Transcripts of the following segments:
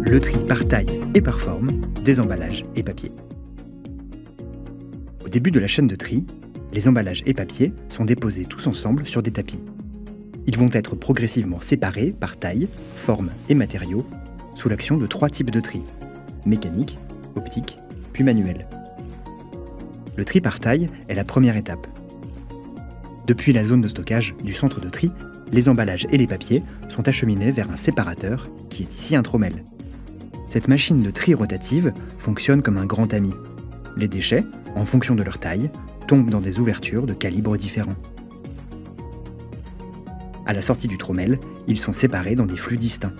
le tri par taille et par forme des emballages et papiers. Au début de la chaîne de tri, les emballages et papiers sont déposés tous ensemble sur des tapis. Ils vont être progressivement séparés par taille, forme et matériaux sous l'action de 3 types de tri: mécanique, optique, puis manuel. Le tri par taille est la première étape. Depuis la zone de stockage du centre de tri, les emballages et les papiers sont acheminés vers un séparateur qui est ici un trommel. Cette machine de tri rotative fonctionne comme un grand ami. Les déchets, en fonction de leur taille, tombent dans des ouvertures de calibres différents. À la sortie du trommel, ils sont séparés dans des flux distincts.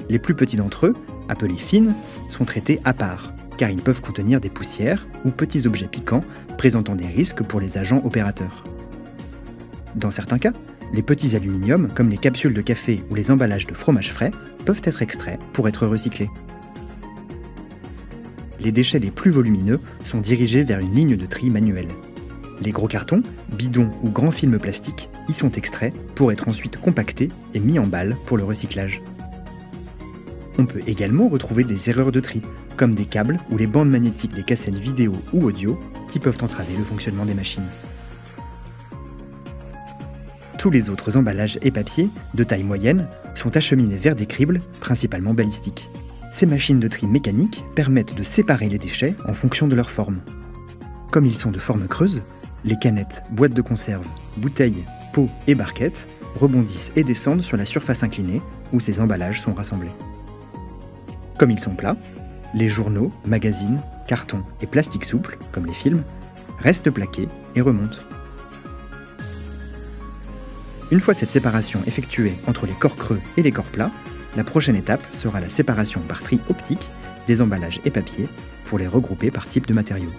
Les plus petits d'entre eux, appelés fines, sont traités à part, car ils peuvent contenir des poussières ou petits objets piquants présentant des risques pour les agents opérateurs. Dans certains cas, les petits aluminiums, comme les capsules de café ou les emballages de fromage frais, peuvent être extraits pour être recyclés. Les déchets les plus volumineux sont dirigés vers une ligne de tri manuelle. Les gros cartons, bidons ou grands films plastiques y sont extraits pour être ensuite compactés et mis en balle pour le recyclage. On peut également retrouver des erreurs de tri, comme des câbles ou les bandes magnétiques des cassettes vidéo ou audio qui peuvent entraver le fonctionnement des machines. Tous les autres emballages et papiers, de taille moyenne, sont acheminés vers des cribles, principalement balistiques. Ces machines de tri mécaniques permettent de séparer les déchets en fonction de leur forme. Comme ils sont de forme creuse, les canettes, boîtes de conserve, bouteilles, pots et barquettes rebondissent et descendent sur la surface inclinée où ces emballages sont rassemblés. Comme ils sont plats, les journaux, magazines, cartons et plastiques souples, comme les films, restent plaqués et remontent. Une fois cette séparation effectuée entre les corps creux et les corps plats, la prochaine étape sera la séparation par tri optique des emballages et papiers pour les regrouper par type de matériaux.